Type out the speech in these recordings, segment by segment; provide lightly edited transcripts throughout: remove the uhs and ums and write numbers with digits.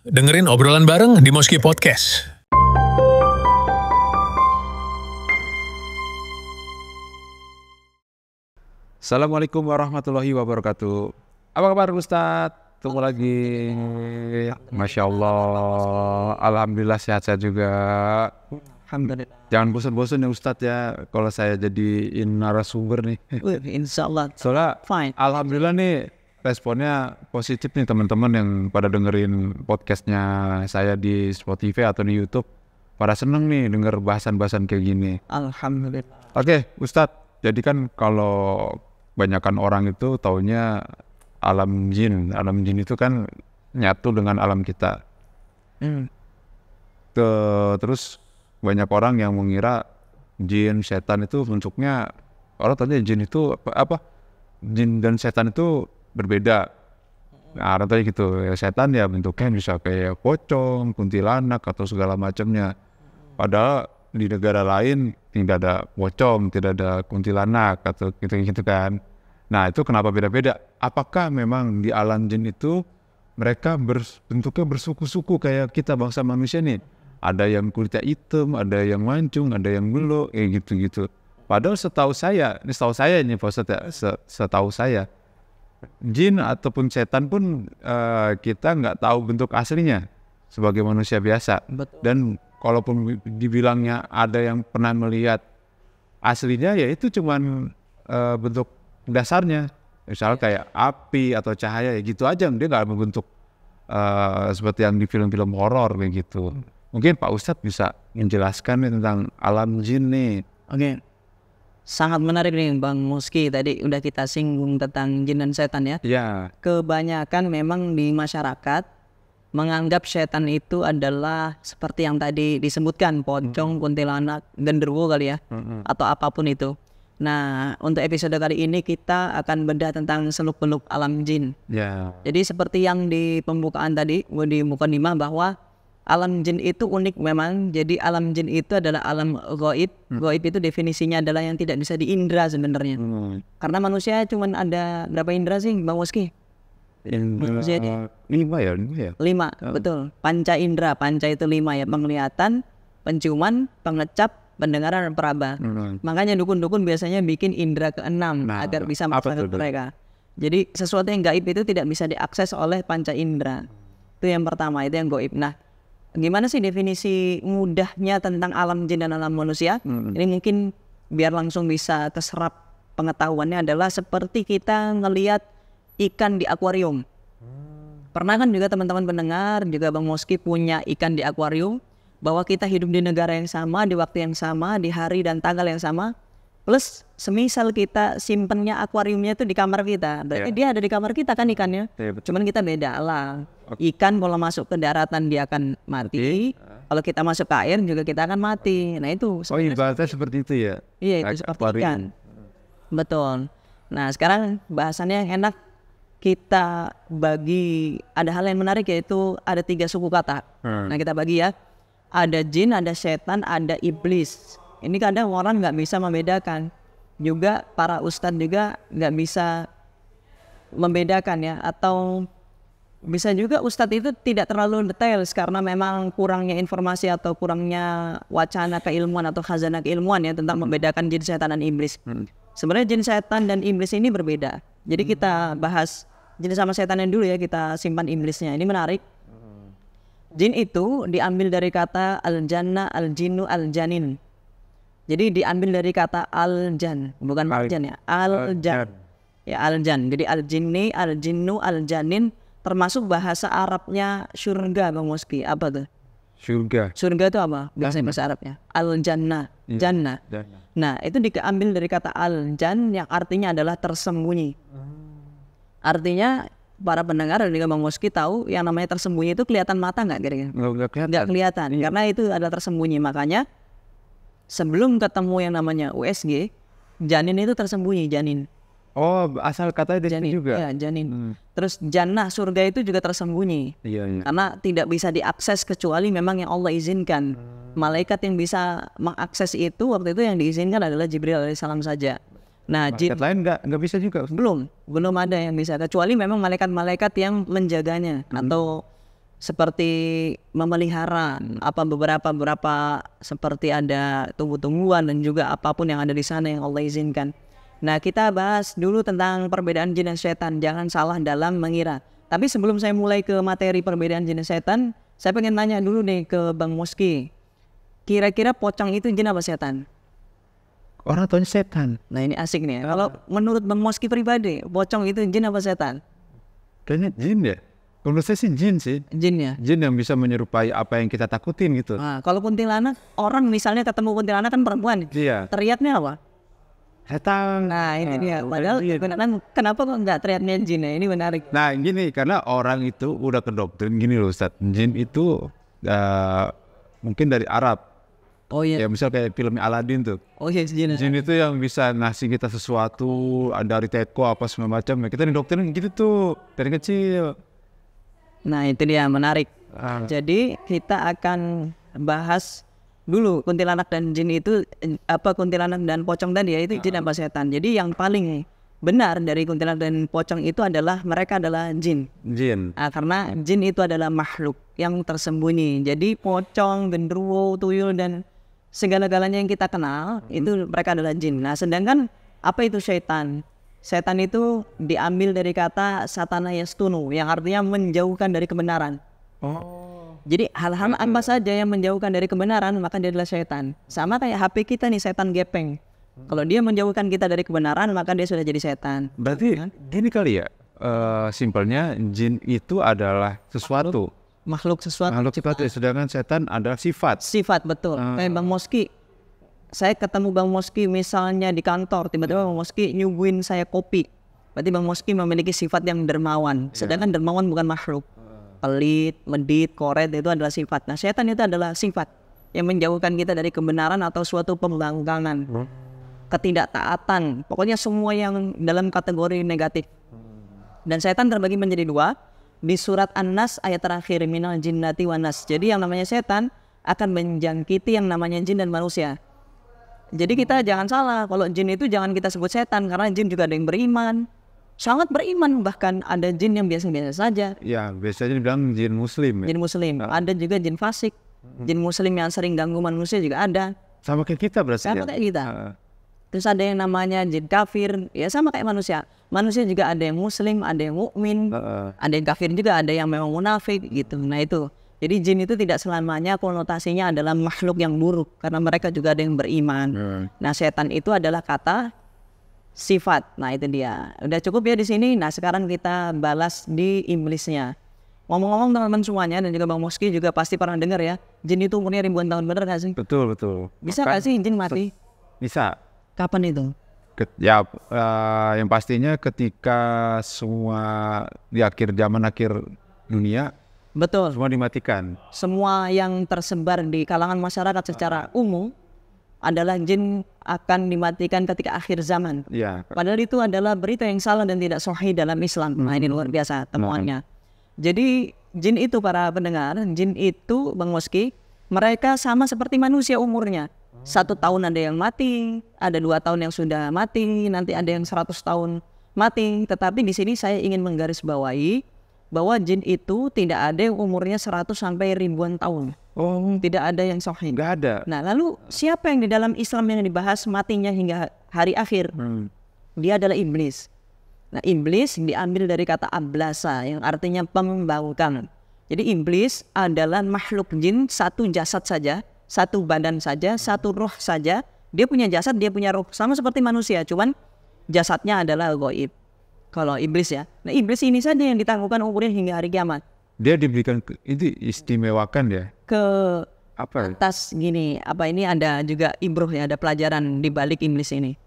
Dengerin obrolan bareng di Moski Podcast. Assalamualaikum warahmatullahi wabarakatuh. Apa kabar Ustadz? Ketemu lagi. Masya Allah. Alhamdulillah sehat-sehat juga. Alhamdulillah. Jangan bosan-bosan ya Ustadz ya. Kalau saya jadiin narasumber nih. Insya Allah. Soalnya Fine. alhamdulillah nih responnya positif nih teman-teman yang pada dengerin podcastnya saya di Spotify atau di YouTube. Pada seneng nih denger bahasan-bahasan kayak gini. Alhamdulillah. Oke, Ustadz. Jadi kan kalau banyakan orang itu taunya alam jin. Alam jin itu kan nyatu dengan alam kita. Terus banyak orang yang mengira jin, setan itu bentuknya, orang taunya jin itu apa? Jin dan setan itu berbeda. Nah, orang tanya gitu, ya setan ya bentuknya bisa kayak pocong, kuntilanak atau segala macamnya. Padahal di negara lain tidak ada pocong, tidak ada kuntilanak atau gitu-gitu kan. Nah itu kenapa beda-beda? Apakah memang di alam jin itu mereka bentuknya bersuku-suku kayak kita bangsa manusia nih? Ada yang kulitnya hitam, ada yang mancung, ada yang belok, kayak gitu-gitu. Padahal setahu saya ini Pak Ustadz ya, setahu saya jin ataupun setan pun kita nggak tahu bentuk aslinya sebagai manusia biasa. Betul. Dan kalaupun dibilangnya ada yang pernah melihat aslinya, ya itu cuman bentuk dasarnya, misalnya kayak api atau cahaya, ya gitu aja, dia nggak membentuk seperti yang di film-film horor kayak gitu. Mungkin Pak Ustadz bisa menjelaskan nih tentang alam jin nih. Oke. Sangat menarik nih Bang Moski, tadi udah kita singgung tentang jin dan setan ya. Ya. Kebanyakan memang di masyarakat menganggap setan itu adalah seperti yang tadi disebutkan, pocong, kuntilanak, genderuwo kali ya, atau apapun itu. Nah, untuk episode kali ini kita akan bedah tentang seluk-beluk alam jin. Ya. Jadi seperti yang di pembukaan tadi, di mukadimah, bahwa alam jin itu unik memang. Jadi alam jin itu adalah alam gaib. Gaib itu definisinya adalah yang tidak bisa diindra sebenarnya. Karena manusia cuma ada berapa indra sih Bang Moski? Lima ya? 5, betul. Panca indra, panca itu 5 ya. Penglihatan, penciuman, pengecap, pendengaran, dan peraba. Makanya dukun-dukun biasanya bikin indra ke-6 agar bisa masuk ke mereka. Jadi sesuatu yang gaib itu tidak bisa diakses oleh panca indra. Itu yang pertama, itu yang gaib. Nah, gimana sih definisi mudahnya tentang alam jin dan alam manusia? Ini mungkin biar langsung bisa terserap pengetahuannya adalah seperti kita ngelihat ikan di akuarium. Pernah kan juga teman-teman pendengar, juga Bang Moski punya ikan di akuarium, bahwa kita hidup di negara yang sama, di waktu yang sama, di hari dan tanggal yang sama, plus semisal kita simpennya akuariumnya itu di kamar kita, berarti dia ada di kamar kita kan ikannya. Cuman kita beda lah. Ikan kalau masuk ke daratan dia akan mati, kalau kita masuk ke air juga kita akan mati. Nah itu. Oh ibaratnya seperti itu ya? Iya, itu seperti ikan. Betul. Nah sekarang bahasannya yang enak, kita bagi, ada hal yang menarik yaitu ada 3 suku kata. Nah kita bagi ya, ada jin, ada setan, ada iblis. Ini kadang orang nggak bisa membedakan. Juga para ustadz juga nggak bisa membedakan ya. Atau bisa juga ustadz itu tidak terlalu detail karena memang kurangnya informasi atau kurangnya wacana keilmuan atau khazanah keilmuan ya tentang membedakan jin, setan, dan iblis. Sebenarnya jin, setan, dan iblis ini berbeda. Jadi kita bahas jin sama setannya dulu ya, kita simpan iblisnya. Ini menarik. Jin itu diambil dari kata al-janna, al-jinnu, al-janin. Jadi diambil dari kata al-jan, bukan al-jan ya, al-jan. Ya al-jan. Jadi al-jinni, al-jinnu, al-janin termasuk bahasa Arabnya surga Bang Moski. Apa tuh? Surga. Surga itu apa? Bahasa Arabnya al-jannah, jannah. Nah, itu diambil dari kata al-jan yang artinya adalah tersembunyi. Artinya para pendengar dan juga Bang Moski tahu yang namanya tersembunyi itu kelihatan mata nggak kira-kira? Nggak kelihatan, karena itu ada tersembunyi. Makanya sebelum ketemu yang namanya USG, janin itu tersembunyi, janin. Oh, asal katanya dari Janin juga. ya, janin. Terus jannah, surga itu juga tersembunyi. Iya. Karena tidak bisa diakses kecuali memang yang Allah izinkan. Malaikat yang bisa mengakses itu waktu itu yang diizinkan adalah Jibril alaihissalam saja. Nah, malaikat lain nggak bisa juga. belum ada yang bisa, kecuali memang malaikat-malaikat yang menjaganya atau seperti memelihara beberapa seperti ada tumbuh-tumbuhan dan juga apapun yang ada di sana yang Allah izinkan. Nah, kita bahas dulu tentang perbedaan jin dan setan. Jangan salah dalam mengira. Tapi sebelum saya mulai ke materi perbedaan jin dan setan, saya pengen nanya dulu nih ke Bang Moski. Kira-kira pocong itu jin apa setan? Orang taunya setan. Nah, ini asik nih. Kalau menurut Bang Moski pribadi, pocong itu jin apa setan? Kayaknya jin ya. Menurut saya sih jin sih. Jin ya? Jin yang bisa menyerupai apa yang kita takutin gitu. Nah, kalau kuntilanak, orang misalnya ketemu kuntilanak kan perempuan. Iya. Teriaknya apa? Setan. Nah, ini dia. Padahal kenapa kok nggak teriaknya jin ya? Ini menarik. Nah gini, karena orang itu udah ke doktrin gini loh Ustaz. Jin itu mungkin dari Arab. Oh iya. Ya misal kayak film Aladdin tuh. Oh iya, jin. Jin itu yang bisa ngasih kita sesuatu, dari teko apa segala macam. Ya, kita didoktrin gitu tuh dari kecil. Nah, itu dia menarik. Jadi kita akan bahas dulu kuntilanak dan jin itu kuntilanak dan pocong tadi ya, itu jin apa setan. Jadi yang paling benar dari kuntilanak dan pocong itu adalah mereka adalah jin. Jin. Karena jin itu adalah makhluk yang tersembunyi. Jadi pocong, genderuwo, tuyul dan segala-galanya yang kita kenal itu mereka adalah jin. Nah, sedangkan apa itu setan? Setan itu diambil dari kata satana yastunu yang artinya menjauhkan dari kebenaran. Jadi hal-hal apa saja yang menjauhkan dari kebenaran maka dia adalah setan. Sama kayak HP kita nih, setan gepeng. Kalau dia menjauhkan kita dari kebenaran maka dia sudah jadi setan. Berarti gini kali ya, simpelnya jin itu adalah sesuatu. Makhluk sesuatu. Makhluk sifat, sedangkan setan adalah sifat. Sifat, betul. Kayak Bang Moski. Saya ketemu Bang Moski misalnya di kantor, tiba-tiba Bang Moski nyuguhin saya kopi. Berarti Bang Moski memiliki sifat yang dermawan. Sedangkan dermawan bukan makhluk. Pelit, medit, koret itu adalah sifat. Nah, setan itu adalah sifat yang menjauhkan kita dari kebenaran atau suatu pembangkangan, ketidaktaatan. Pokoknya semua yang dalam kategori negatif. Dan setan terbagi menjadi dua. Di surat An-Nas ayat terakhir, minal jinnati wan nas. Jadi yang namanya setan akan menjangkiti yang namanya jin dan manusia. Jadi kita jangan salah, kalau jin itu jangan kita sebut setan, karena jin juga ada yang beriman, sangat beriman, bahkan ada jin yang biasa-biasa saja. Ya, biasanya dibilang jin muslim. Jin muslim, ada juga jin fasik, jin muslim yang sering ganggu manusia juga ada. Sama kayak kita berarti. Sama kayak kita. Terus ada yang namanya jin kafir, ya sama kayak manusia. Manusia juga ada yang muslim, ada yang mukmin, ada yang kafir juga, ada yang memang munafik gitu. Nah itu. Jadi jin itu tidak selamanya konotasinya adalah makhluk yang buruk, karena mereka juga ada yang beriman. Nah, setan itu adalah kata sifat. Nah, itu dia. Udah cukup ya di sini. Nah, sekarang kita balas di iblisnya. Ngomong-ngomong teman-teman semuanya dan juga Bang Moski juga pasti pernah dengar ya, jin itu umurnya ribuan tahun, bener gak sih? Betul, betul. Bisa gak sih jin mati? Bisa. Kapan itu? Yang pastinya ketika semua di akhir zaman, akhir dunia, betul, semua dimatikan. Semua yang tersebar di kalangan masyarakat secara umum adalah jin akan dimatikan ketika akhir zaman. Ya. Padahal itu adalah berita yang salah dan tidak sahih dalam Islam. Nah, ini luar biasa temuannya. Jadi jin itu, para pendengar, jin itu Bang Moski, mereka sama seperti manusia umurnya. 1 tahun ada yang mati, ada 2 tahun yang sudah mati, nanti ada yang 100 tahun mati. Tetapi di sini saya ingin menggarisbawahi bahwa jin itu tidak ada yang umurnya 100 sampai ribuan tahun. Tidak ada yang sahih. Nggak ada. Nah, lalu siapa yang di dalam Islam yang dibahas matinya hingga hari akhir? Dia adalah iblis. Nah, iblis diambil dari kata ablasa yang artinya pembangkang. Jadi iblis adalah makhluk jin, satu jasad saja, satu badan saja, satu roh saja. Dia punya jasad, dia punya roh, sama seperti manusia, cuman jasadnya adalah gaib. Kalau iblis ya. Nah, iblis ini saja yang ditangguhkan umurnya hingga hari kiamat. Dia diberikan itu istimewakan ya. Ke apa? Atas gini, ini ada juga ibroh ya, ada pelajaran di balik iblis ini.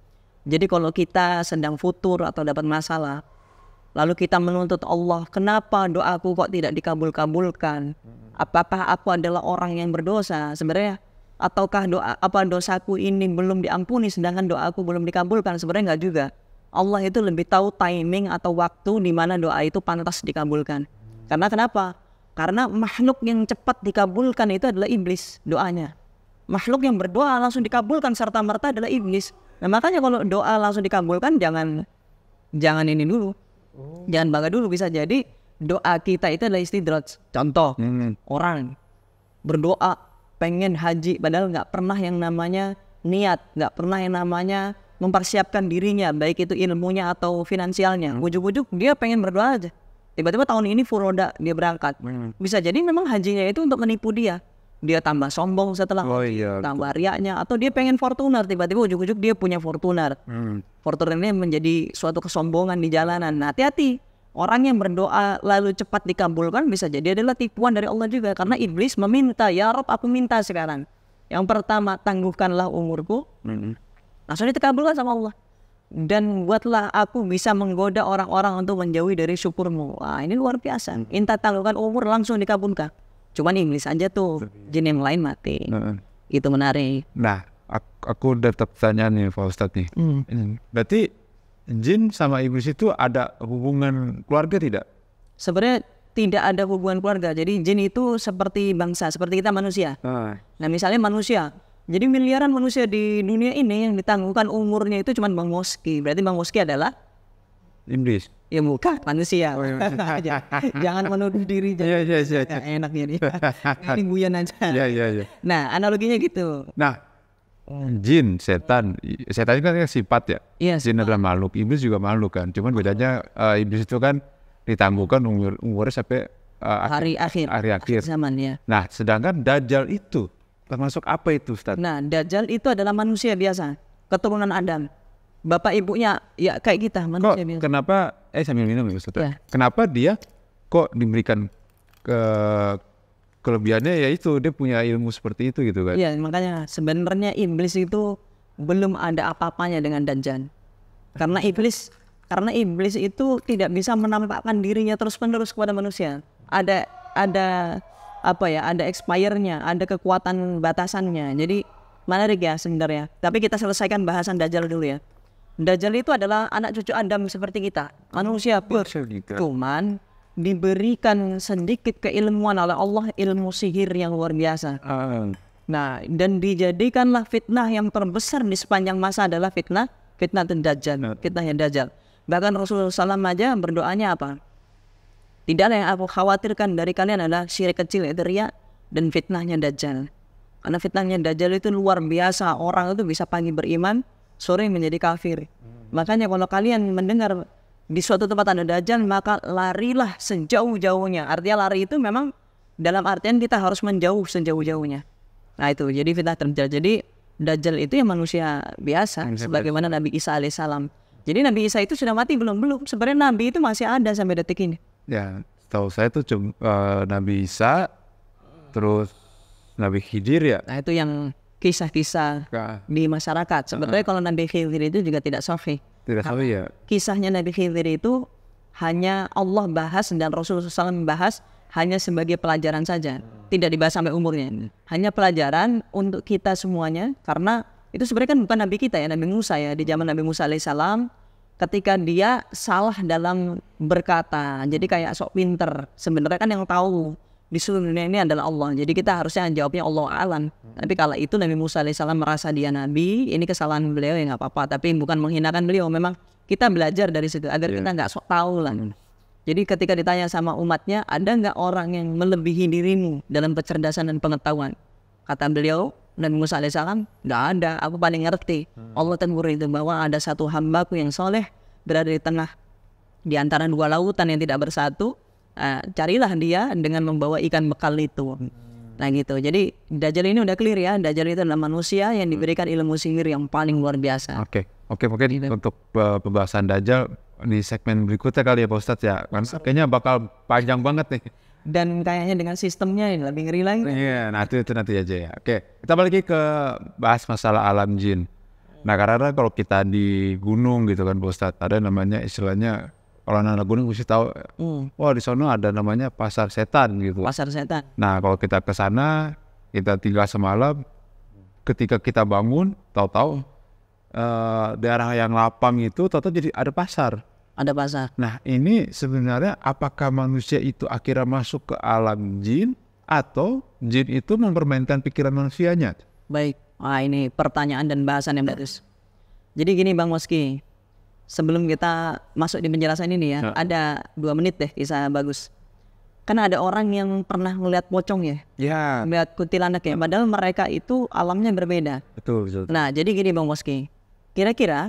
Jadi kalau kita sedang futur atau dapat masalah, lalu kita menuntut Allah, kenapa doaku kok tidak dikabul-kabulkan? Apakah aku adalah orang yang berdosa sebenarnya? Ataukah dosaku ini belum diampuni sedangkan doaku belum dikabulkan? Sebenarnya enggak juga. Allah itu lebih tahu timing atau waktu di mana doa itu pantas dikabulkan. Karena kenapa? Karena makhluk yang cepat dikabulkan itu adalah iblis doanya. Makhluk yang berdoa langsung dikabulkan serta-merta adalah iblis. Nah, makanya kalau doa langsung dikabulkan jangan ini dulu. Jangan bangga dulu, bisa jadi doa kita itu adalah istidraj. Contoh, orang berdoa pengen haji padahal nggak pernah yang namanya niat, nggak pernah yang namanya mempersiapkan dirinya, baik itu ilmunya atau finansialnya. Ujuk-ujuk dia pengen berdoa aja. Tiba-tiba tahun ini furoda dia berangkat. Bisa jadi memang hajinya itu untuk menipu dia. Dia tambah sombong setelah tambah riaknya, atau dia pengen Fortuner, tiba-tiba ujuk-ujuk dia punya Fortuner. Fortuner ini menjadi suatu kesombongan di jalanan. Nah, hati-hati. Orang yang berdoa lalu cepat dikabulkan bisa jadi adalah tipuan dari Allah juga, karena iblis meminta, ya Rob aku minta sekarang. Yang pertama, tangguhkanlah umurku. Langsung dikabulkan sama Allah. Dan buatlah aku bisa menggoda orang-orang untuk menjauhi dari syukurmu. Wah, ini luar biasa. Minta tangguhkan umur langsung dikabulkan. Cuman iblis aja tuh, jin yang lain mati. Itu menarik. Nah, aku udah pertanyaan nih Pak Ustadz nih. Berarti jin sama iblis itu ada hubungan keluarga tidak? Sebenarnya tidak ada hubungan keluarga. Jadi jin itu seperti bangsa, seperti kita manusia. Nah, misalnya manusia. Jadi miliaran manusia di dunia ini yang ditangguhkan umurnya itu cuma Bang Moski. Berarti Bang Moski adalah iblis. Ya bukan manusia. Jangan menuduh diri. Iya. Enak ini. Ini guyon aja. Iya. Nah, analoginya gitu. Nah, jin, setan itu kan sifat ya. Iya, Jin adalah makhluk, iblis juga makhluk kan. Cuman bedanya iblis itu kan ditangguhkan umurnya sampai hari akhir zaman ya. Nah, sedangkan Dajjal itu termasuk apa itu Ustaz? Nah, Dajjal itu adalah manusia biasa, keturunan Adam. Bapak ibunya ya kayak kita, manusia biasa. Kenapa sambil minum ya Ustaz? Ya. Kenapa dia kok diberikan kelebihannya, yaitu dia punya ilmu seperti itu gitu kan? Iya, makanya sebenarnya iblis itu belum ada apa-apanya dengan Dajjal. Karena iblis itu tidak bisa menampakkan dirinya terus-menerus kepada manusia. Ada expire-nya, ada kekuatan batasannya. Jadi menarik ya sebenarnya. Tapi kita selesaikan bahasan Dajjal dulu ya. Dajjal itu adalah anak cucu Adam seperti kita, manusia pur. Cuman diberikan sedikit keilmuan oleh Allah, ilmu sihir yang luar biasa. Nah, dan dijadikanlah fitnah yang terbesar di sepanjang masa adalah fitnah Dajjal, fitnahnya Dajjal. Bahkan Rasulullah SAW aja berdoanya apa? Tidak ada yang aku khawatirkan dari kalian adalah syirik kecil, yaitu riya, dan fitnahnya Dajjal. Karena fitnahnya Dajjal itu luar biasa. Orang itu bisa pagi beriman, sore menjadi kafir. Makanya kalau kalian mendengar di suatu tempat ada Dajjal, maka larilah sejauh-jauhnya. Artinya lari itu memang dalam artian kita harus menjauh sejauh-jauhnya. Nah itu, jadi fitnah Dajjal. Jadi Dajjal itu ya manusia biasa, sebagaimana Nabi Isa alaihissalam. Jadi Nabi Isa itu sudah mati belum? Sebenarnya Nabi itu masih ada sampai detik ini. Ya, tahu saya tuh Nabi Isa, terus Nabi Khidir ya. Nah itu yang kisah-kisah di masyarakat. Sebenarnya kalau Nabi Khidir itu juga tidak sahih. Tidak sahih ya. Kisahnya Nabi Khidir itu hanya Allah bahas dan Rasulullah SAW bahas hanya sebagai pelajaran saja. Tidak dibahas sampai umurnya. Hanya pelajaran untuk kita semuanya. Karena itu sebenarnya kan bukan Nabi kita ya, Nabi Musa ya. Di zaman Nabi Musa alaihissalam, ketika dia salah dalam berkata, jadi kayak sok pinter. Sebenarnya kan yang tahu di seluruh dunia ini adalah Allah. Jadi kita harusnya jawabnya Allah alam. Tapi kalau itu Nabi Musa alaihissalam merasa dia Nabi, ini kesalahan beliau ya nggak apa-apa. Tapi bukan menghinakan beliau. Memang kita belajar dari situ agar kita nggak sok tahu lah. Jadi ketika ditanya sama umatnya, ada nggak orang yang melebihi dirimu dalam kecerdasan dan pengetahuan? Kata beliau, Nabi Musa alaihissalam, nggak ada, aku paling ngerti. Allah tegur itu bahwa ada satu hambaku yang soleh berada di tengah di antara dua lautan yang tidak bersatu. Carilah dia dengan membawa ikan bekal itu. Nah gitu. Jadi Dajjal ini udah clear ya. Dajjal itu adalah manusia yang diberikan ilmu sihir yang paling luar biasa. Oke, mungkin untuk pembahasan Dajjal di segmen berikutnya kali ya Pak Ustadz ya. Kayaknya bakal panjang banget nih. Dan kayaknya dengan sistemnya ini lebih ngeri lagi. Iya, nah itu nanti aja ya. Oke, kita balik lagi ke bahas masalah alam jin. Nah karena kalau kita di gunung gitu kan Pak Ustadz, ada namanya istilahnya, kalau anak gunung mesti tahu, wah di sana ada namanya pasar setan gitu. Pasar setan. Nah kalau kita ke sana, kita tinggal semalam, ketika kita bangun, tahu-tahu daerah yang lapang itu tahu-tahu jadi ada pasar. Ada pasar. Nah ini sebenarnya apakah manusia itu akhirnya masuk ke alam jin atau jin itu mempermainkan pikiran manusianya? Baik, ini pertanyaan dan bahasan yang bagus. Jadi gini Bang Moski, sebelum kita masuk di penjelasan ini ya, ada 2 menit deh kisah bagus. Kan ada orang yang pernah melihat pocong ya, Ya, melihat kuntilanak ya, padahal mereka itu alamnya berbeda. betul. Nah, jadi gini Bang Moski, kira-kira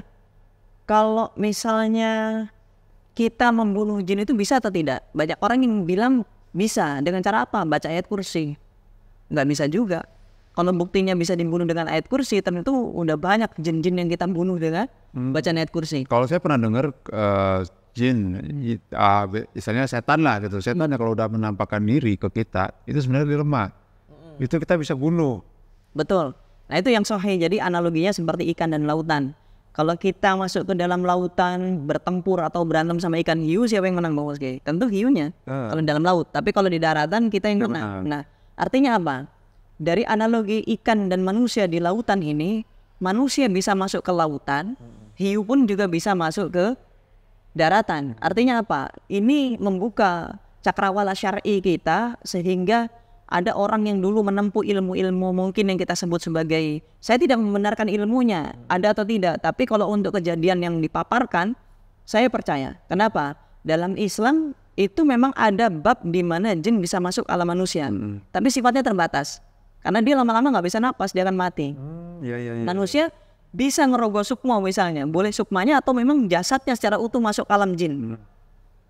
kalau misalnya kita membunuh jin itu bisa atau tidak? Banyak orang yang bilang bisa, dengan cara apa? Baca ayat kursi. Nggak bisa juga. Kalau buktinya bisa dibunuh dengan ayat kursi, tentu udah banyak jin-jin yang kita bunuh dengan bacaan ayat kursi. Kalau saya pernah dengar jin, misalnya setan lah gitu. Setan yang kalau udah menampakkan diri ke kita, itu sebenarnya dia lemah. Itu kita bisa bunuh. Betul. Nah itu yang sahih. Jadi analoginya seperti ikan dan lautan. Kalau kita masuk ke dalam lautan bertempur atau berantem sama ikan hiu, siapa yang menang Bang Moski? Tentu hiunya. Kalau di dalam laut. Tapi kalau di daratan kita yang menang. Nah artinya apa? Dari analogi ikan dan manusia di lautan ini, manusia bisa masuk ke lautan, hiu pun juga bisa masuk ke daratan. Artinya apa? Ini membuka cakrawala syar'i kita sehingga ada orang yang dulu menempuh ilmu-ilmu mungkin yang kita sebut sebagai, saya tidak membenarkan ilmunya, ada atau tidak, tapi kalau untuk kejadian yang dipaparkan, saya percaya. Kenapa? Dalam Islam itu memang ada bab di mana jin bisa masuk alam manusia, tapi sifatnya terbatas. Karena dia lama-lama nggak bisa napas, dia akan mati. Manusia bisa ngerogoh sukma misalnya, boleh sukmanya atau memang jasadnya secara utuh masuk alam jin.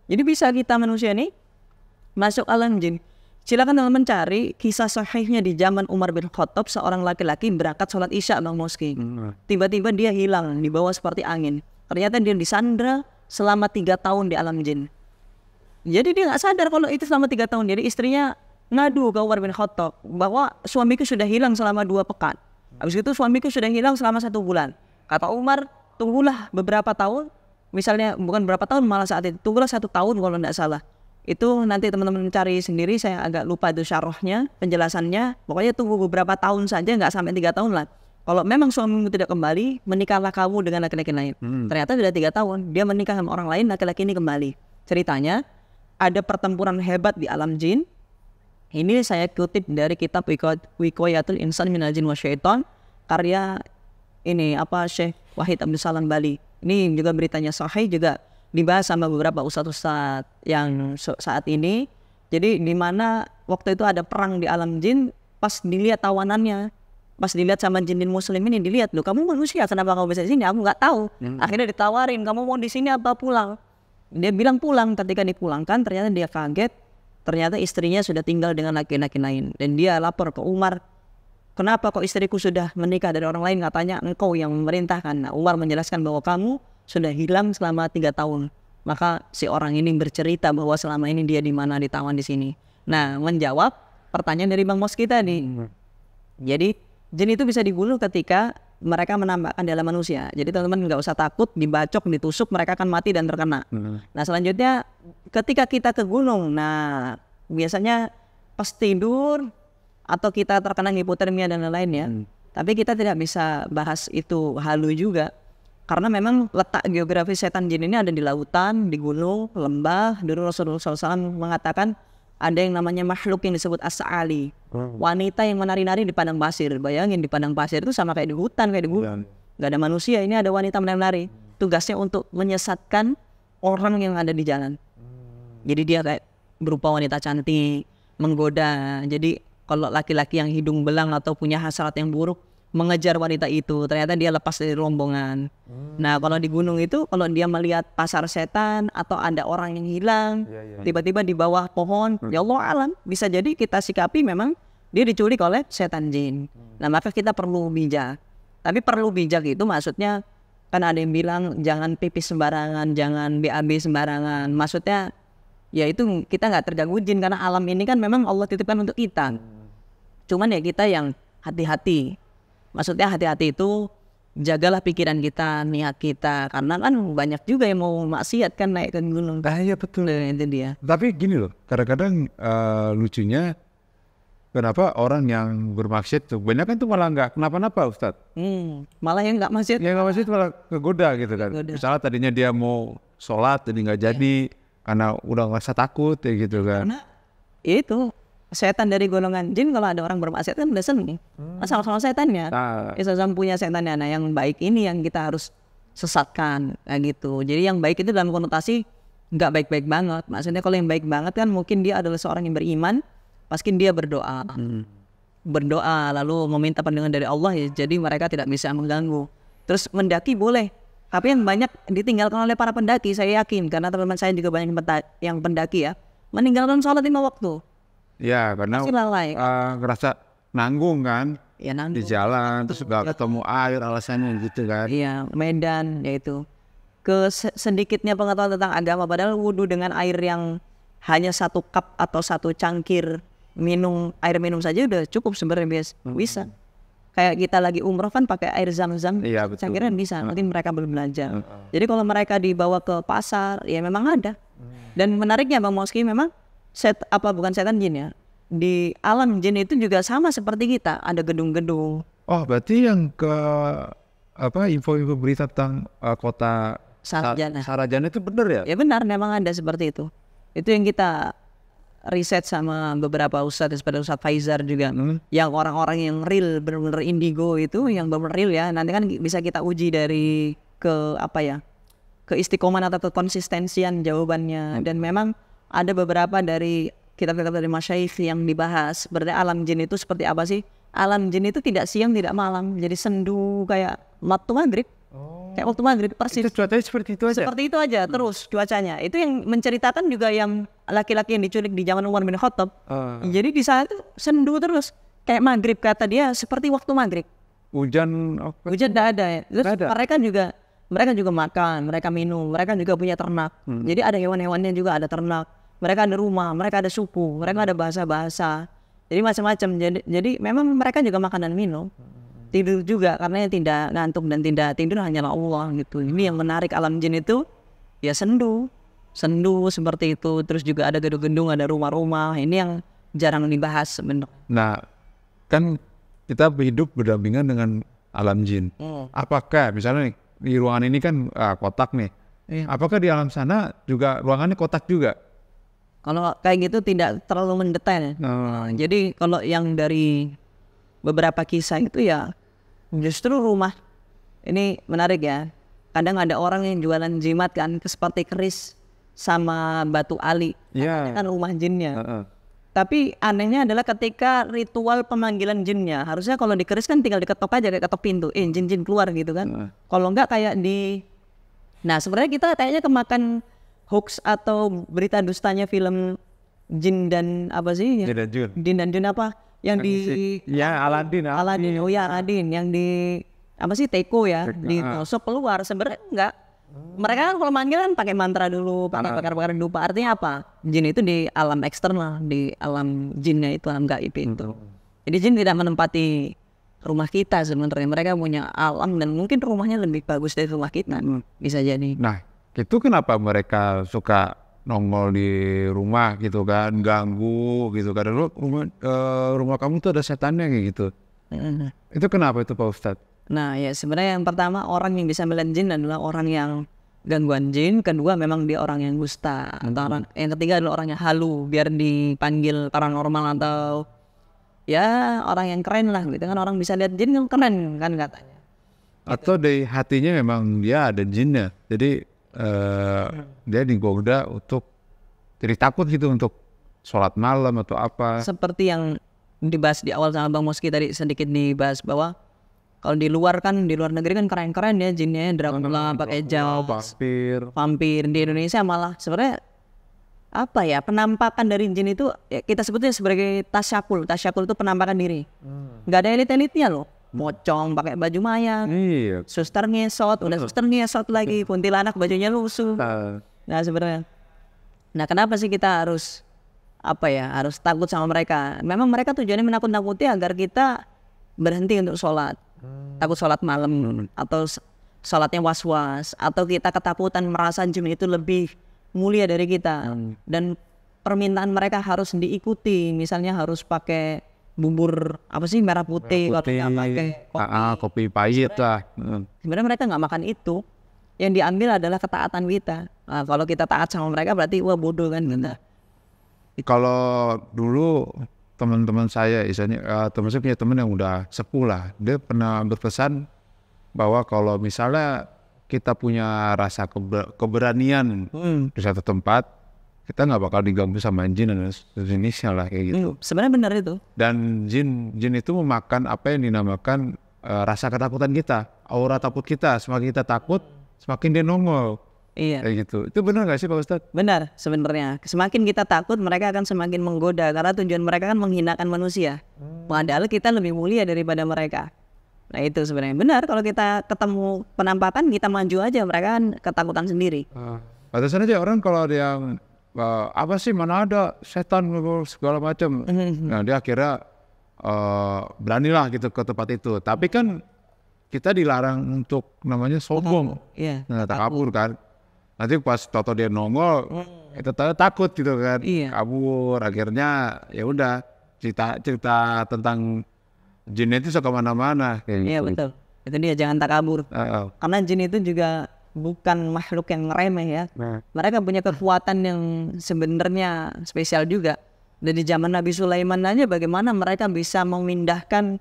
Jadi bisa kita manusia nih masuk alam jin. Silakan teman mencari kisah sahihnya di zaman Umar bin Khattab, seorang laki-laki berangkat sholat isya Bang Moski. Tiba-tiba dia hilang, dibawa seperti angin. Ternyata dia disandra selama 3 tahun di alam jin. Jadi dia nggak sadar kalau itu selama 3 tahun. Jadi istrinya ngadu ke Umar bin Khattab bahwa suamiku sudah hilang selama 2 pekan. Habis itu suamiku sudah hilang selama 1 bulan. Kata Umar, tunggulah beberapa tahun. Misalnya bukan berapa tahun, malah saat itu tunggulah 1 tahun kalau tidak salah. Itu nanti teman-teman cari sendiri, saya agak lupa itu syarahnya, penjelasannya. Pokoknya tunggu beberapa tahun saja, nggak sampai 3 tahun lah. Kalau memang suamimu tidak kembali, menikahlah kamu dengan laki-laki lain. Ternyata sudah 3 tahun, dia menikah sama orang lain, laki-laki ini kembali. Ceritanya, ada pertempuran hebat di alam jin. Ini saya kutip dari kitab Wiqayatul Insan Minal Jin Wasyaiton, karya ini Syekh Wahid Abdul Salam Bali. Ini juga beritanya sahih, juga dibahas sama beberapa ustadz-ustadz yang saat ini. Jadi di mana waktu itu ada perang di alam jin, pas dilihat tawanannya, pas dilihat sama jin muslim ini, dilihat, loh kamu manusia, kenapa kamu bisa di sini? Aku nggak tahu. Akhirnya ditawarin, kamu mau di sini apa pulang? Dia bilang pulang. Ketika dipulangkan, ternyata dia kaget. Ternyata istrinya sudah tinggal dengan laki-laki lain. Dan dia lapor ke Umar, kenapa kok istriku sudah menikah dari orang lain? Katanya engkau yang memerintahkan. Nah, Umar menjelaskan bahwa kamu sudah hilang selama 3 tahun. Maka si orang ini bercerita bahwa selama ini dia di mana, ditawan di sini. Nah, menjawab pertanyaan dari Bang Moski tadi. Jadi jin itu bisa dibunuh ketika mereka menampakkan dalam manusia. Jadi teman-teman nggak usah takut dibacok, ditusuk, mereka akan mati dan terkena. Nah selanjutnya ketika kita ke gunung, nah biasanya pas tidur atau kita terkena hipotermia dan lain-lainnya. Tapi kita tidak bisa bahas itu halu juga. Karena memang letak geografis setan jin ini ada di lautan, di gunung, lembah. Dulu Rasulullah SAW mengatakan ada yang namanya makhluk yang disebut as-sa'ali. Wanita yang menari-nari di padang pasir. Bayangin di padang pasir itu sama kayak di hutan, kayak di gunung. Gak ada manusia, ini ada wanita menari-nari. Tugasnya untuk menyesatkan orang yang ada di jalan. Jadi dia kayak berupa wanita cantik, menggoda. Jadi kalau laki-laki yang hidung belang atau punya hasrat yang buruk, mengejar wanita itu, ternyata dia lepas dari rombongan. Nah kalau di gunung itu, kalau dia melihat pasar setan atau ada orang yang hilang, tiba-tiba di bawah pohon, ya Allah alam, bisa jadi kita sikapi memang dia diculik oleh setan jin. Nah maka kita perlu bijak. Tapi perlu bijak itu maksudnya, kan ada yang bilang jangan pipis sembarangan, jangan BAB sembarangan. Maksudnya ya itu kita nggak terganggu jin, karena alam ini kan memang Allah titipkan untuk kita. Cuman ya kita yang hati-hati. Maksudnya hati-hati itu jagalah pikiran kita, niat kita, karena kan banyak juga yang mau maksiat kan naik ke gunung. Iya betul. Itu dia. Tapi gini loh, kadang-kadang lucunya kenapa orang yang bermaksiat tuh banyak kan tuh malah nggak kenapa-napa Ustadz. Malah yang nggak maksiat. Yang nggak maksiat malah kegoda gitu kan. Misalnya tadinya dia mau sholat jadi nggak jadi karena udah ngerasa takut ya gitu kan. Karena itu setan dari golongan jin, kalau ada orang bermaksiat kan udah seneng. Sama-sama setannya. Islam punya setannya. Nah yang baik ini yang kita harus sesatkan kayak gitu. Jadi yang baik itu dalam konotasi nggak baik-baik banget. Maksudnya kalau yang baik banget kan mungkin dia adalah seorang yang beriman, pasti dia berdoa. Berdoa lalu meminta perlindungan dari Allah ya. Jadi mereka tidak bisa mengganggu. Terus mendaki boleh. Tapi yang banyak ditinggalkan oleh para pendaki, saya yakin karena teman-teman saya juga banyak yang pendaki ya, meninggalkan sholat 5 waktu. Ya karena Pasti lalai. ngerasa nanggung kan Ya di nanggung. jalan, terus gak ketemu air alasannya gitu kan. Iya, medan yaitu. Sedikitnya pengetahuan tentang agama, padahal wudhu dengan air yang hanya 1 cup atau 1 cangkir air minum saja udah cukup sebenarnya bisa. Kayak kita lagi umroh kan pakai air zam-zam, Iya, betul. saya kira bisa. Nanti mereka belum belajar. Jadi kalau mereka dibawa ke pasar, ya memang ada. Dan menariknya Bang Moski memang bukan setan jin ya. Di alam jin itu juga sama seperti kita, ada gedung-gedung. Oh berarti yang ke info-info berita tentang kota Sarjana. Sarajana itu bener ya? Ya benar, memang ada seperti itu. Itu yang kita riset sama beberapa ustadz, seperti Ustadz Faizar juga. Yang orang-orang yang real, benar-benar indigo itu, yang benar-benar real ya. Nanti kan bisa kita uji dari keistiqomahan atau kekonsistensian jawabannya. Dan memang ada beberapa dari kitab-kitab dari masyayikh yang dibahas. Berarti alam jin itu seperti apa sih? Alam jin itu tidak siang, tidak malam. Jadi sendu kayak waktu maghrib. Kayak waktu maghrib persis. Itu cuacanya seperti itu aja? Seperti itu aja terus cuacanya. Itu yang menceritakan juga yang laki-laki yang diculik di zaman Umar bin Khattab. Jadi di sana itu sendu terus. Kayak maghrib kata dia seperti waktu maghrib. Hujan Hujan tidak ada ya. Terus Nggak ada. mereka juga makan, mereka minum, mereka juga punya ternak. Jadi ada hewan-hewannya juga, ada ternak. Mereka ada rumah, mereka ada suku, mereka ada bahasa-bahasa. Jadi macam-macam. Jadi memang mereka juga makan dan minum. Tidur juga karena tidak ngantuk dan tidak tidur hanyalah Allah gitu. Ini yang menarik alam jin itu ya sendu seperti itu. Terus juga ada gedung-gedung, ada rumah-rumah. Ini yang jarang dibahas sebenarnya. Nah kan kita hidup berdampingan dengan alam jin. Apakah misalnya nih, di ruangan ini kan kotak nih. Iya. Apakah di alam sana juga ruangannya kotak juga? Kalau kayak gitu tidak terlalu mendetail. Jadi kalau yang dari beberapa kisah itu ya justru rumah. Ini menarik ya. Kadang ada orang yang jualan jimat kan seperti keris sama batu ali. Iya. Kan rumah jinnya. Tapi anehnya adalah ketika ritual pemanggilan jinnya, harusnya kalau di keris kan tinggal diketok aja kayak ketok pintu, jin-jin keluar gitu kan. Kalau enggak kayak nah sebenarnya kita kayaknya kemakan hoax atau berita dustanya film Jin dan apa sih? Jin dan Jun. Jin dan Jun apa? Yang di Ya Aladin. Aladin, oh ya Aladin, yang di apa sih Teko ya, ditusuk keluar. Sebenarnya enggak. Mereka kan kalau manggil kan pakai mantra dulu, pakai bakar-bakar dupa. Artinya apa? Jin itu di alam eksternal, di alam jinnya itu, alam gaib itu. Jadi jin tidak menempati rumah kita sebenarnya. Mereka punya alam dan mungkin rumahnya lebih bagus dari rumah kita. Bisa jadi. Nah itu kenapa mereka suka nongol di rumah gitu kan, ganggu gitu kan. Rumah kamu tuh ada setannya kayak gitu. Itu kenapa itu Pak Ustadz? Nah ya sebenarnya yang pertama orang yang bisa melihat jin adalah orang yang gangguan jin. Kedua memang dia orang yang dusta. Yang ketiga adalah orang yang halu biar dipanggil paranormal atau ya orang yang keren lah gitu kan. Orang bisa lihat jin yang keren kan katanya. Atau di hatinya memang dia ada jinnya. Jadi dia digoda untuk jadi takut gitu untuk sholat malam atau apa. Seperti yang dibahas di awal sama Bang Moski tadi, sedikit dibahas bahwa kalau di luar negeri kan keren-keren ya jinnya, Dracula pakai jas, vampir. Di Indonesia malah sebenarnya apa ya, penampakan dari jin itu ya, kita sebutnya sebagai tasyakul itu penampakan diri. Nggak ada elit-elitnya loh, pocong pakai baju mayang, suster ngesot, udah suster ngesot lagi, kuntilanak bajunya lusuh. Nah sebenarnya, nah kenapa sih kita harus harus takut sama mereka? Memang mereka tujuannya menakut-nakuti agar kita berhenti untuk sholat. Takut sholat malam atau sholatnya was-was, atau kita ketakutan merasa jin itu lebih mulia dari kita. Dan permintaan mereka harus diikuti, misalnya harus pakai bubur merah putih kalau nggak pakai kopi pahit lah. Sebenarnya mereka nggak makan itu. Yang diambil adalah ketaatan kita. Nah, kalau kita taat sama mereka berarti wah bodoh kan gitu. Kalau dulu teman-teman saya, teman saya punya teman yang udah sepuh lah, dia pernah berpesan bahwa kalau misalnya kita punya rasa keberanian di satu tempat, kita nggak bakal diganggu sama jin dan sejenisnya lah kayak gitu. Sebenarnya benar itu. Dan jin itu memakan apa yang dinamakan rasa ketakutan kita, aura takut kita. Semakin kita takut, semakin dia nongol. Iya. Kayak gitu. Itu benar nggak sih Pak Ustadz? Benar sebenarnya. Semakin kita takut, mereka akan semakin menggoda karena tujuan mereka kan menghinakan manusia. Padahal kita lebih mulia daripada mereka. Nah itu sebenarnya benar. Kalau kita ketemu penampakan, kita maju aja, mereka kan ketakutan sendiri. Pantesan aja orang kalau ada yang apa sih, mana ada setan segala macam. Nah dia akhirnya beranilah gitu ke tempat itu. Tapi kan kita dilarang untuk namanya sombong, takabur kan. Nanti pas toto dia nongol, itu takut gitu kan, kabur. Akhirnya ya udah cerita tentang jin itu suka mana-mana kayak gitu. Iya betul. Itu dia, jangan takabur. Karena jin itu juga bukan makhluk yang remeh ya. Mereka punya kekuatan yang sebenarnya spesial juga. Dan di zaman Nabi Sulaiman aja bagaimana mereka bisa memindahkan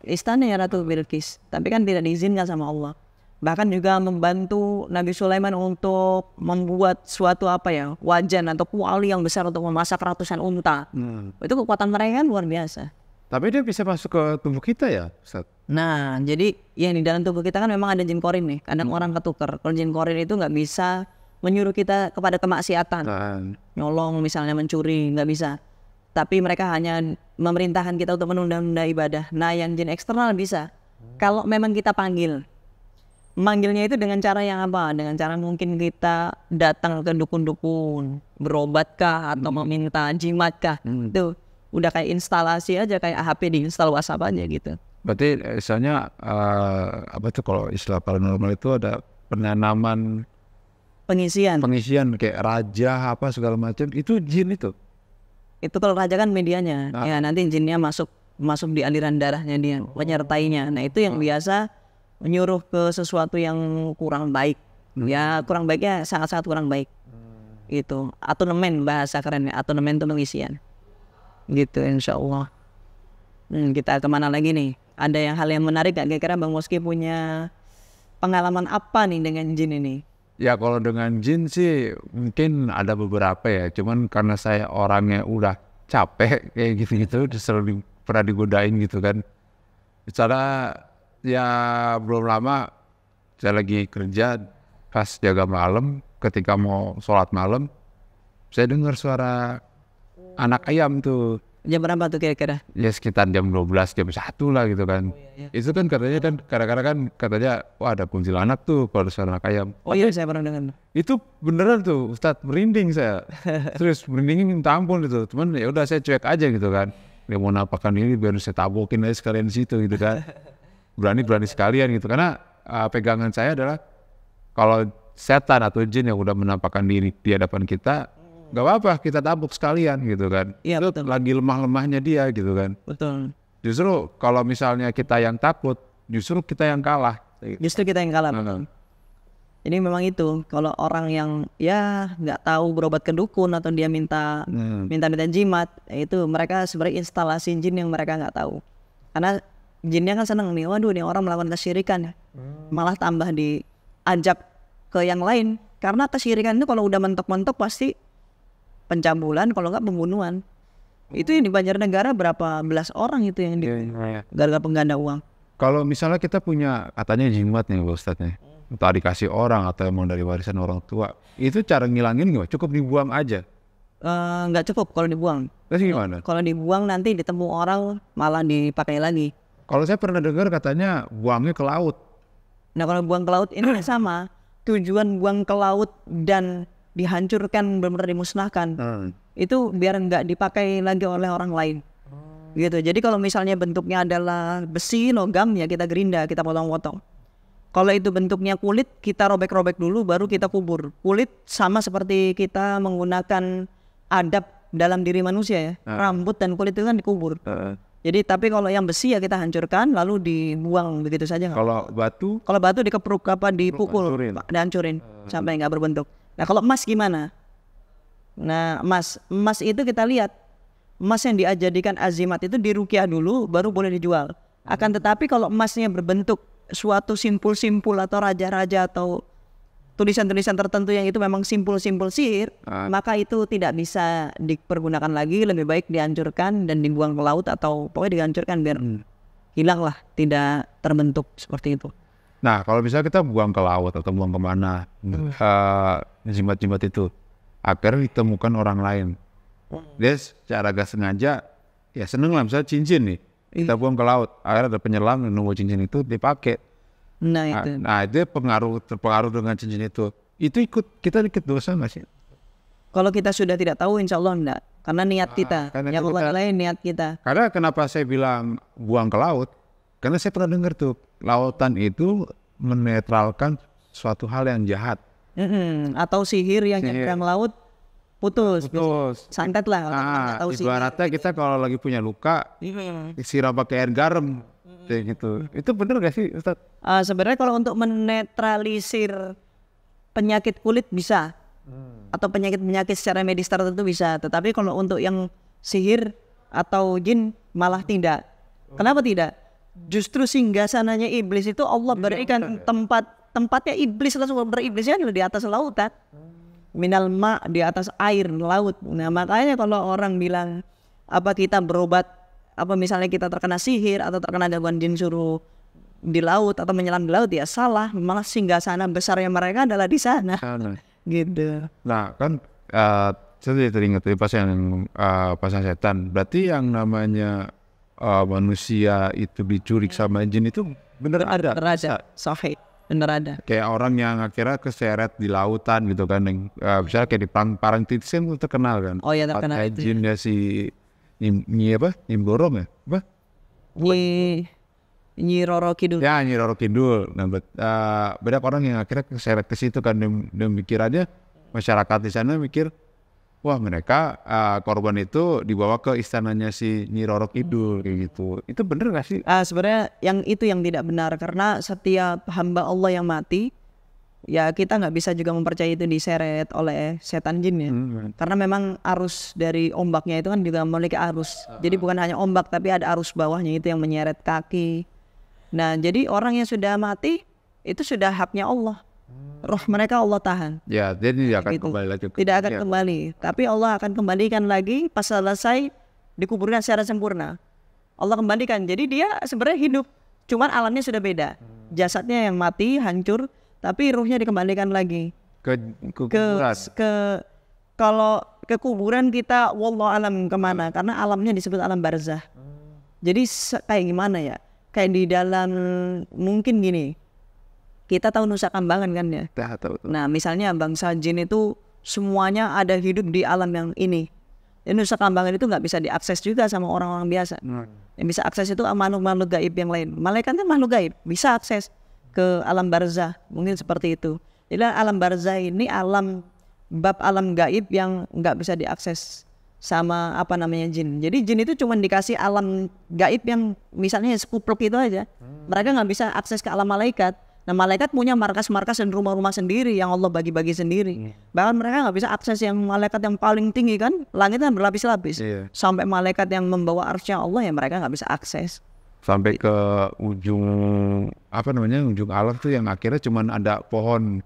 istana ya Ratu Bilqis. Tapi kan tidak diizinkan sama Allah. Bahkan juga membantu Nabi Sulaiman untuk membuat suatu wajan atau kuali yang besar untuk memasak ratusan unta. Itu kekuatan mereka kan luar biasa. Tapi dia bisa masuk ke tubuh kita ya, Ustaz? Nah, jadi ya di dalam tubuh kita kan memang ada jin korin nih. Kadang orang ketukar. Kalau jin korin itu nggak bisa menyuruh kita kepada kemaksiatan. Nyolong misalnya, mencuri, nggak bisa. Tapi mereka hanya memerintahkan kita untuk menunda-nunda ibadah. Nah, yang jin eksternal bisa. Kalau memang kita panggil. Manggilnya itu dengan cara yang apa? Dengan cara mungkin kita datang ke dukun-dukun, berobatkah atau meminta jimatkah. Tuh. Udah kayak instalasi aja, kayak HP diinstal WhatsApp aja gitu. Berarti misalnya apa tuh kalau istilah paranormal itu ada penanaman pengisian kayak raja apa segala macam, itu jin itu. Itu kalau raja kan medianya. Ya nanti jinnya masuk di aliran darahnya dia, penyertainya. Nah itu yang biasa menyuruh ke sesuatu yang kurang baik. Ya kurang baiknya sangat-sangat kurang baik. Gitu. Atonemen bahasa kerennya. Atonemen itu pengisian. Gitu insya Allah. Kita kemana lagi nih? Ada hal yang menarik gak? Kira-kira Bang Moski punya pengalaman apa nih dengan jin ini? Ya kalau dengan jin sih mungkin ada beberapa ya. Cuman karena saya orangnya udah capek kayak gitu-gitu, selalu pernah digodain gitu kan. Misalnya ya belum lama saya lagi kerja pas jaga malam, ketika mau sholat malam, saya dengar suara anak ayam tuh. Jam berapa tuh kira-kira? Ya sekitar jam 12, jam 1 lah gitu kan. Itu kan katanya kan kadang-kadang kan katanya wah ada kuntilanak tuh kalau ada suara anak ayam. Oh iya saya pernah dengar. Itu beneran tuh Ustadz, merinding saya. Terus merindingnya minta ampun gitu. Cuman ya udah saya cuek aja gitu kan. Dia mau nampakan ini biar saya tabokin aja sekalian di situ gitu kan. Berani sekalian gitu. Karena pegangan saya adalah kalau setan atau jin yang udah menampakkan diri di hadapan kita, gak apa-apa kita tabuk sekalian gitu kan. Iya, itu betul. lagi lemah-lemahnya dia gitu kan. Betul. Justru kalau misalnya kita yang takut, justru kita yang kalah. Justru kita yang kalah. Jadi memang itu, kalau orang yang ya nggak tahu berobat ke dukun atau dia minta jimat, itu mereka sebenarnya instalasi jin yang mereka nggak tahu. Karena jinnya kan seneng nih, waduh nih orang melakukan kesyirikan, malah tambah diajak ke yang lain. Karena kesyirikan itu kalau udah mentok-mentok pasti pencabulan, kalau nggak pembunuhan. Itu yang di Banjarnegara berapa belas orang itu yang gara-gara pengganda uang. Kalau misalnya kita punya katanya jimat nih Pak Ustadz nih, entah dikasih orang atau emang dari warisan orang tua, itu cara ngilangin gimana? Cukup dibuang aja? Nggak cukup kalau dibuang. Terus gimana? Kalau dibuang nanti ditemu orang malah dipakai lagi. Kalau saya pernah dengar katanya buangnya ke laut. Nah kalau buang ke laut ini sama. Tujuan buang ke laut dan dihancurkan, benar-benar dimusnahkan. Itu biar nggak dipakai lagi oleh orang lain. Gitu. Jadi kalau misalnya bentuknya adalah besi, logam, ya kita gerinda, kita potong-potong. Kalau itu bentuknya kulit, kita robek-robek dulu baru kita kubur. Kulit sama seperti kita menggunakan adab dalam diri manusia ya. Rambut dan kulit itu kan dikubur. Jadi tapi kalau yang besi ya kita hancurkan lalu dibuang begitu saja. Kalau batu? Kalau batu dikepruk dipukul, dihancurin sampai nggak berbentuk. Nah kalau emas gimana? Nah emas itu kita lihat, emas yang dijadikan azimat itu diruqyah dulu baru boleh dijual. Akan tetapi kalau emasnya berbentuk suatu simpul-simpul atau raja-raja atau tulisan-tulisan tertentu yang itu memang simpul-simpul sihir, maka itu tidak bisa dipergunakan lagi, lebih baik dihancurkan dan dibuang ke laut atau pokoknya dihancurkan biar hilang lah, tidak terbentuk seperti itu. Nah, kalau misalnya kita buang ke laut atau buang kemana jimat-jimat itu, akhirnya ditemukan orang lain, dia secara gak sengaja ya seneng lah, misalnya cincin nih kita buang ke laut, akhirnya ada penyelam yang nunggu cincin itu dipakai. Nah itu terpengaruh dengan cincin itu kita ikut dosa nggak sih? Kalau kita sudah tidak tahu, insya Allah enggak, karena niat kita, yang lain niat kita. Karena kenapa saya bilang buang ke laut? Karena saya pernah dengar tuh, lautan itu menetralkan suatu hal yang jahat. Atau sihir yang nyebrang laut putus. Santet lah. Ibaratnya kita kalau lagi punya luka, disiram pakai air garam, kayak gitu. Itu bener gak sih, Ustaz? Sebenarnya kalau untuk menetralisir penyakit kulit bisa, atau penyakit-penyakit secara medis tertentu bisa. Tempatnya kalau untuk yang sihir atau jin malah tidak. Kenapa tidak? Justru singgasananya iblis itu Allah berikan tempatnya iblis, langsung beriblisnya di atas lautan. Minal ma, di atas air laut. Nah makanya kalau orang bilang apa kita berobat, apa misalnya kita terkena sihir atau terkena gangguan jin suruh di laut atau menyelam di laut, ya salah. Malah singgasana besarnya mereka adalah di sana. Gitu. Nah kan saya teringat pas yang pasang setan, berarti yang namanya manusia itu dicurik sama jin itu bener ada. Sahih. Bener ada. Kayak orang yang akhirnya keseret di lautan gitu kan, yang misalnya kayak di Parangtritis itu terkenal kan. Oh iya terkenal. Kayak jinnya si Nimborong ya? Apa? Nyi Roro Kidul. Ya, Nyi Roro Kidul. Nah, banyak orang yang akhirnya keseret ke situ kan, dan mikir aja masyarakat di sana mikir, wah mereka korban itu dibawa ke istananya si Nyi Roro Kidul kayak gitu. Itu bener gak sih? Sebenarnya yang itu yang tidak benar, karena setiap hamba Allah yang mati, ya kita nggak bisa juga mempercayai itu diseret oleh setan jin ya. Karena memang arus dari ombaknya itu kan juga memiliki arus. Jadi bukan hanya ombak, tapi ada arus bawahnya itu yang menyeret kaki. Nah jadi orang yang sudah mati itu sudah haknya Allah. Roh mereka Allah tahan. Ya, dia tidak akan kembali lagi. Tidak akan kembali. Tapi Allah akan kembalikan lagi pas selesai dikuburkan secara sempurna. Allah kembalikan. Jadi dia sebenarnya hidup, cuman alamnya sudah beda. Jasadnya yang mati, hancur, tapi ruhnya dikembalikan lagi. Ke kuburan. Kalau ke kuburan kita wallahu alam kemana? Karena alamnya disebut alam barzah. Jadi kayak gimana ya? Kayak di dalam, mungkin gini. Kita tahu Nusa Kambangan kan ya? Tahu. Nah misalnya bangsa jin itu semuanya ada hidup di alam yang ini. Dan Nusa Kambangan itu nggak bisa diakses juga sama orang-orang biasa. Yang bisa akses itu makhluk-makhluk gaib yang lain. Malaikat kan makhluk gaib, bisa akses ke alam barzah, mungkin seperti itu. Jadi alam barzah ini alam gaib yang nggak bisa diakses sama apa namanya jin. Jadi jin itu cuma dikasih alam gaib yang misalnya sekupluk itu aja. Mereka nggak bisa akses ke alam malaikat. Nah malaikat punya markas-markas dan rumah-rumah sendiri yang Allah bagi-bagi sendiri. Bahkan mereka nggak bisa akses yang malaikat yang paling tinggi kan, langitnya berlapis-lapis. Sampai malaikat yang membawa arsy Allah ya mereka nggak bisa akses. Sampai ke ujung ujung alam tuh yang akhirnya cuma ada pohon.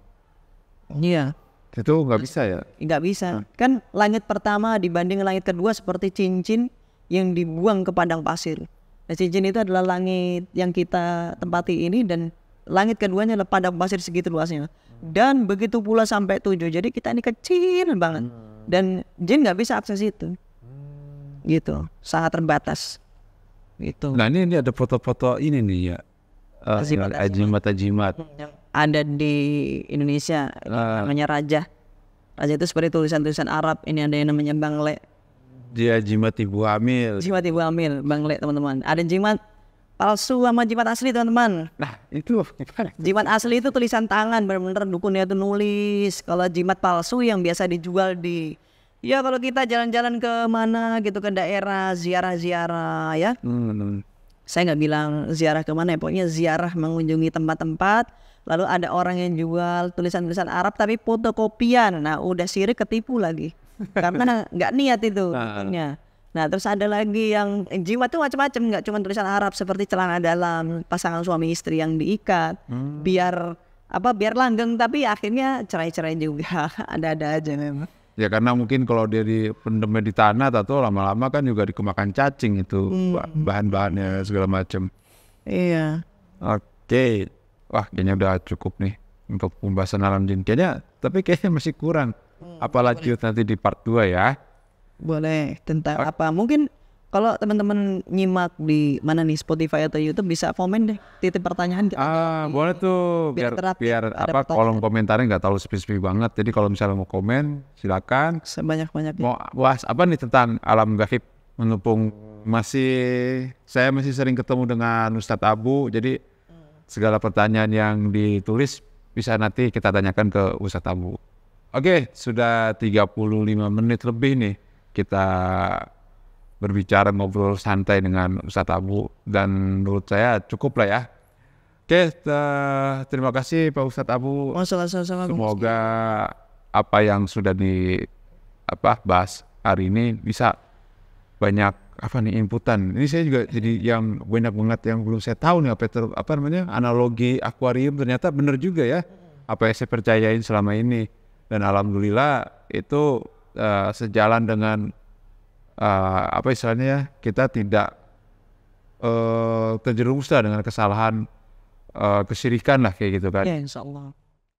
Iya. Itu nggak bisa ya? Nggak bisa. Kan langit pertama dibanding langit kedua seperti cincin yang dibuang ke padang pasir. Nah, cincin itu adalah langit yang kita tempati ini, dan langit keduanya adalah padang pasir segitu luasnya. Dan begitu pula sampai 7. Jadi kita ini kecil banget. Dan jin nggak bisa akses itu. Gitu. Sangat terbatas. Gitu. Nah ini ada foto-foto ini nih ya. Jimat-jimat. Ada di Indonesia. Namanya Raja. Raja itu seperti tulisan-tulisan Arab. Ini ada yang namanya Bangle. Dia jimat ibu hamil. Jimat ibu hamil. Bangle teman-teman. Ada jimat palsu sama jimat asli teman-teman. Nah itu jimat asli itu tulisan tangan, benar-benar dukunnya itu nulis. Kalau jimat palsu yang biasa dijual di, ya kalau kita jalan-jalan ke mana gitu, ke daerah ziarah-ziarah ya. Saya nggak bilang ziarah ke mana ya, pokoknya ziarah mengunjungi tempat-tempat. Lalu ada orang yang jual tulisan-tulisan Arab tapi fotokopian. Nah udah sirik, ketipu lagi. Karena nggak niat itu. Nah terus ada lagi yang jimat tuh macam-macam, nggak cuma tulisan Arab seperti celana dalam pasangan suami istri yang diikat biar langgeng, tapi akhirnya cerai-cerai juga. Ada-ada aja memang. Ya karena mungkin kalau dia dipendemnya di tanah atau lama-lama kan juga dikemakan cacing itu bahan-bahannya segala macam. Iya. Oke. Wah kayaknya udah cukup nih untuk pembahasan alam jin. Tapi kayaknya masih kurang. Apa lanjut nanti di part 2 ya? Boleh. Tentang apa? Mungkin kalau teman-teman nyimak di mana nih, Spotify atau YouTube, bisa komen deh, titip pertanyaan. Boleh tuh, biar kolom komentarnya nggak terlalu spesifik banget. Jadi kalau misalnya mau komen, silakan. Sebanyak-banyaknya. Mau bahas apa nih tentang alam gaib? Mumpung saya masih sering ketemu dengan Ustadz Abu, jadi segala pertanyaan yang ditulis bisa nanti kita tanyakan ke Ustadz Abu. Oke, sudah 35 menit lebih nih kita berbicara, ngobrol santai dengan Ustadz Abu, dan menurut saya cukup lah ya. Oke, terima kasih Pak Ustadz Abu. Semoga apa yang sudah bahas hari ini bisa banyak inputan. Ini saya juga jadi yang banyak banget yang belum saya tahu nih analogi akuarium, ternyata benar juga ya apa yang saya percayain selama ini, dan alhamdulillah itu sejalan dengan kita tidak terjerumus dengan kesalahan kesyirikan lah kayak gitu kan. Ya, insya Allah.